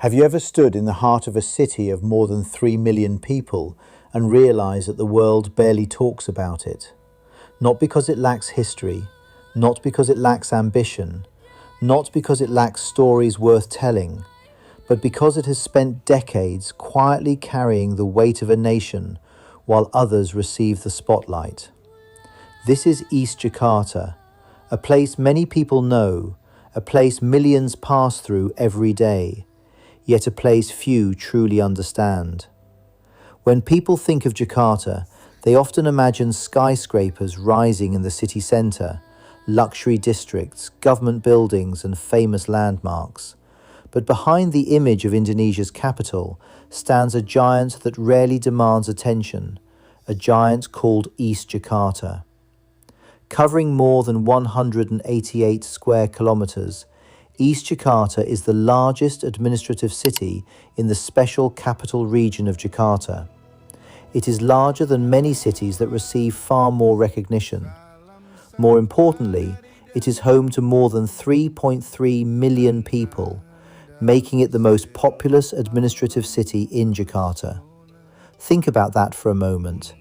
Have you ever stood in the heart of a city of more than 3 million people and realized that the world barely talks about it? Not because it lacks history, not because it lacks ambition, not because it lacks stories worth telling, but because it has spent decades quietly carrying the weight of a nation while others receive the spotlight. This is East Jakarta, a place many people know, a place millions pass through every day, yet a place few truly understand. When people think of Jakarta, they often imagine skyscrapers rising in the city centre, luxury districts, government buildings and famous landmarks. But behind the image of Indonesia's capital stands a giant that rarely demands attention, a giant called East Jakarta. Covering more than 188 square kilometres, East Jakarta is the largest administrative city in the special capital region of Jakarta. It is larger than many cities that receive far more recognition. More importantly, it is home to more than 3.3 million people, making it the most populous administrative city in Jakarta. Think about that for a moment.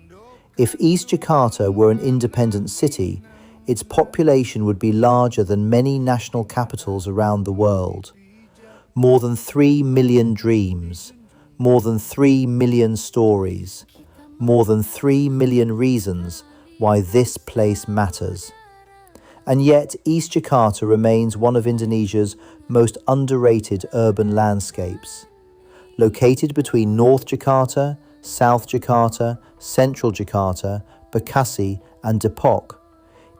If East Jakarta were an independent city, its population would be larger than many national capitals around the world. More than 3 million dreams, more than 3 million stories, more than 3 million reasons why this place matters. And yet, East Jakarta remains one of Indonesia's most underrated urban landscapes. Located between North Jakarta, South Jakarta, Central Jakarta, Bekasi and Depok,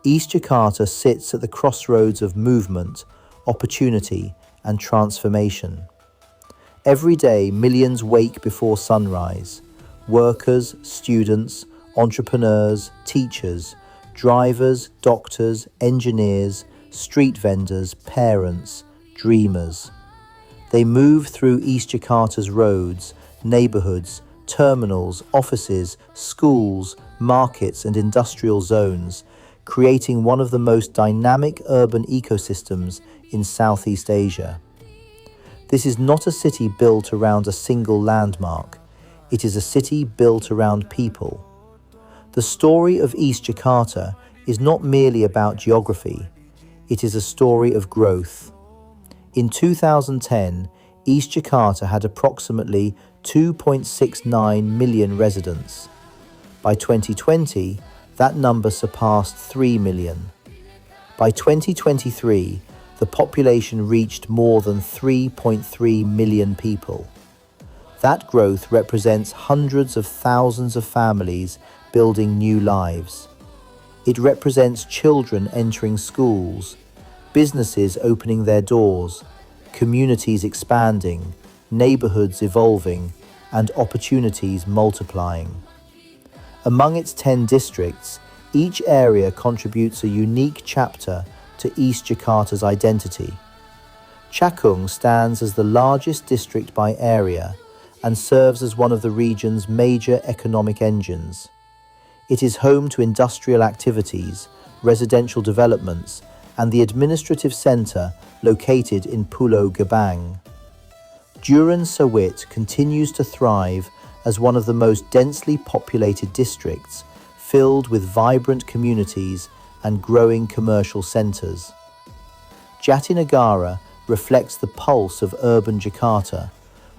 East Jakarta sits at the crossroads of movement, opportunity and transformation. Every day, millions wake before sunrise. Workers, students, entrepreneurs, teachers, drivers, doctors, engineers, street vendors, parents, dreamers. They move through East Jakarta's roads, neighbourhoods, terminals, offices, schools, markets and industrial zones, creating one of the most dynamic urban ecosystems in Southeast Asia. This is not a city built around a single landmark. It is a city built around people. The story of East Jakarta is not merely about geography. It is a story of growth. In 2010, East Jakarta had approximately 2.69 million residents. By 2020, that number surpassed 3 million. By 2023, the population reached more than 3.3 million people. That growth represents hundreds of thousands of families building new lives. It represents children entering schools, businesses opening their doors, communities expanding, neighbourhoods evolving, and opportunities multiplying. Among its 10 districts, each area contributes a unique chapter to East Jakarta's identity. Cakung stands as the largest district by area and serves as one of the region's major economic engines. It is home to industrial activities, residential developments, and the administrative centre located in Pulau Gebang. Duren Sawit continues to thrive as one of the most densely populated districts, filled with vibrant communities and growing commercial centres. Jatinegara reflects the pulse of urban Jakarta,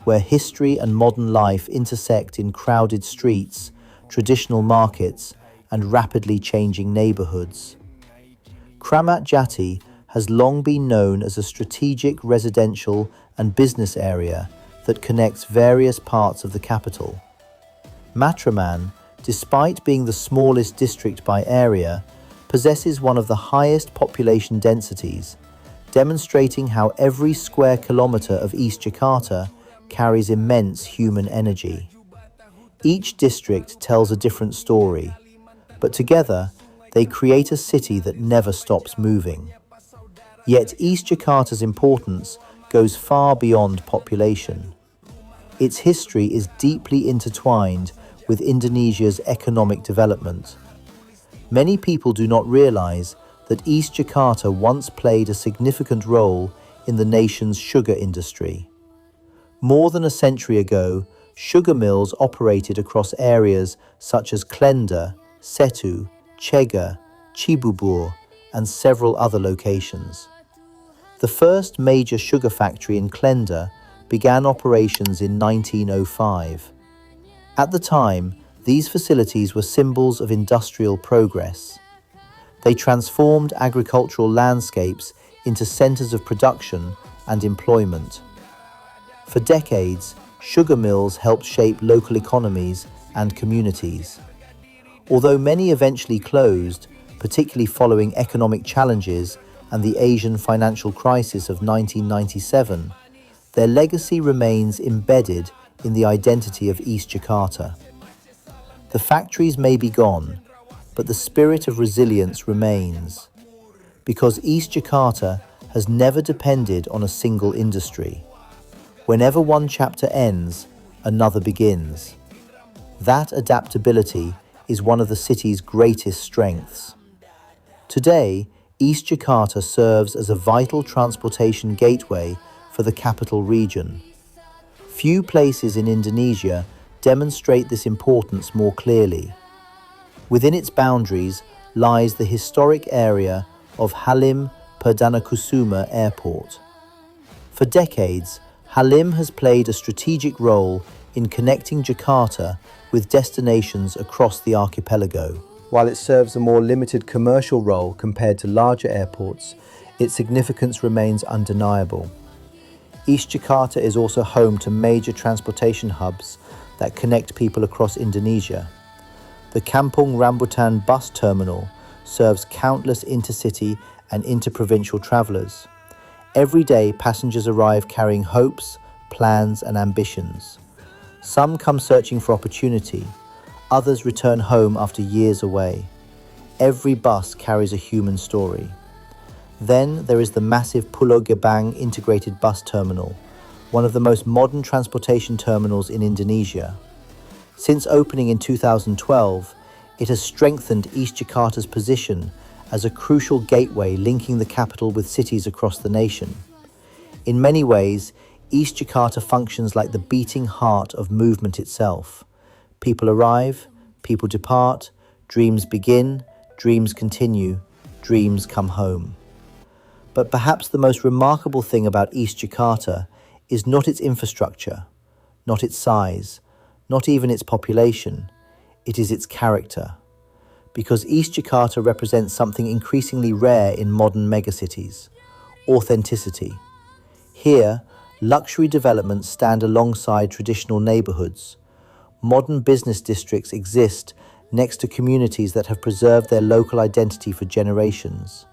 where history and modern life intersect in crowded streets, traditional markets, and rapidly changing neighbourhoods. Kramat Jati has long been known as a strategic residential and business area that connects various parts of the capital. Matraman, despite being the smallest district by area, possesses one of the highest population densities, demonstrating how every square kilometre of East Jakarta carries immense human energy. Each district tells a different story, but together they create a city that never stops moving. Yet East Jakarta's importance goes far beyond population. Its history is deeply intertwined with Indonesia's economic development. Many people do not realize that East Jakarta once played a significant role in the nation's sugar industry. More than a century ago, sugar mills operated across areas such as Klender, Setu, Chega, Cibubur, and several other locations. The first major sugar factory in Klender began operations in 1905. At the time, these facilities were symbols of industrial progress. They transformed agricultural landscapes into centers of production and employment. For decades, sugar mills helped shape local economies and communities. Although many eventually closed, particularly following economic challenges and the Asian financial crisis of 1997, their legacy remains embedded in the identity of East Jakarta. The factories may be gone, but the spirit of resilience remains, because East Jakarta has never depended on a single industry. Whenever one chapter ends, another begins. That adaptability is one of the city's greatest strengths. Today, East Jakarta serves as a vital transportation gateway for the capital region. Few places in Indonesia demonstrate this importance more clearly. Within its boundaries lies the historic area of Halim Perdanakusuma Airport. For decades, Halim has played a strategic role in connecting Jakarta with destinations across the archipelago. While it serves a more limited commercial role compared to larger airports, its significance remains undeniable. East Jakarta is also home to major transportation hubs that connect people across Indonesia. The Kampung Rambutan bus terminal serves countless intercity and interprovincial travelers. Every day, passengers arrive carrying hopes, plans, and ambitions. Some come searching for opportunity. Others return home after years away. Every bus carries a human story. Then there is the massive Pulau Gebang integrated bus terminal, one of the most modern transportation terminals in Indonesia. Since opening in 2012, it has strengthened East Jakarta's position as a crucial gateway linking the capital with cities across the nation. In many ways, East Jakarta functions like the beating heart of movement itself. People arrive, people depart, dreams begin, dreams continue, dreams come home. But perhaps the most remarkable thing about East Jakarta is not its infrastructure, not its size, not even its population. It is its character. Because East Jakarta represents something increasingly rare in modern megacities: authenticity. Here, luxury developments stand alongside traditional neighborhoods. Modern business districts exist next to communities that have preserved their local identity for generations.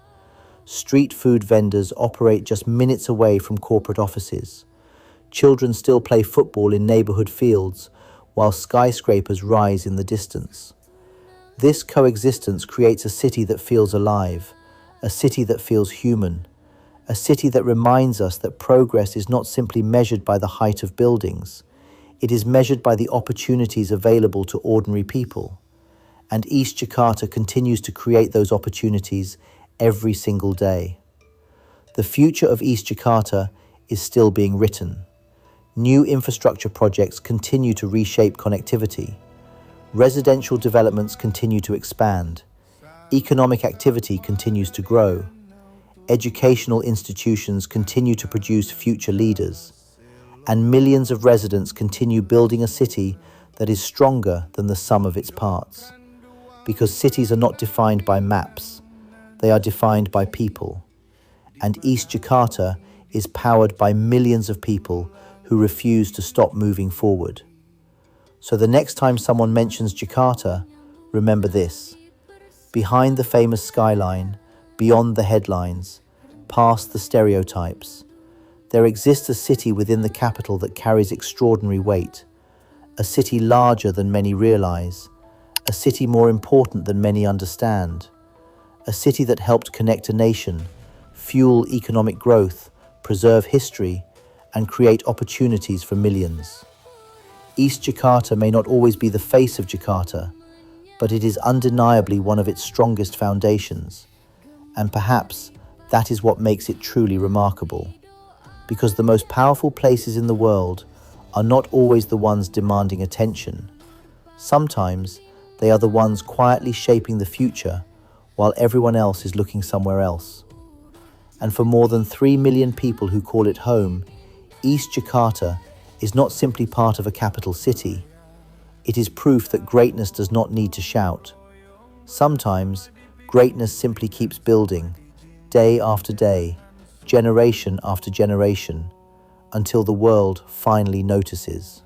Street food vendors operate just minutes away from corporate offices. Children still play football in neighborhood fields, while skyscrapers rise in the distance. This coexistence creates a city that feels alive, a city that feels human, a city that reminds us that progress is not simply measured by the height of buildings. It is measured by the opportunities available to ordinary people. And East Jakarta continues to create those opportunities every single day. The future of East Jakarta is still being written. New infrastructure projects continue to reshape connectivity. Residential developments continue to expand. Economic activity continues to grow. Educational institutions continue to produce future leaders. And millions of residents continue building a city that is stronger than the sum of its parts. Because cities are not defined by maps. They are defined by people. And East Jakarta is powered by millions of people who refuse to stop moving forward. So the next time someone mentions Jakarta, remember this: behind the famous skyline, beyond the headlines, past the stereotypes, there exists a city within the capital that carries extraordinary weight, a city larger than many realize, a city more important than many understand, a city that helped connect a nation, fuel economic growth, preserve history, and create opportunities for millions. East Jakarta may not always be the face of Jakarta, but it is undeniably one of its strongest foundations. And perhaps that is what makes it truly remarkable. Because the most powerful places in the world are not always the ones demanding attention. Sometimes they are the ones quietly shaping the future while everyone else is looking somewhere else. And for more than 3 million people who call it home, East Jakarta is not simply part of a capital city. It is proof that greatness does not need to shout. Sometimes, greatness simply keeps building, day after day, generation after generation, until the world finally notices.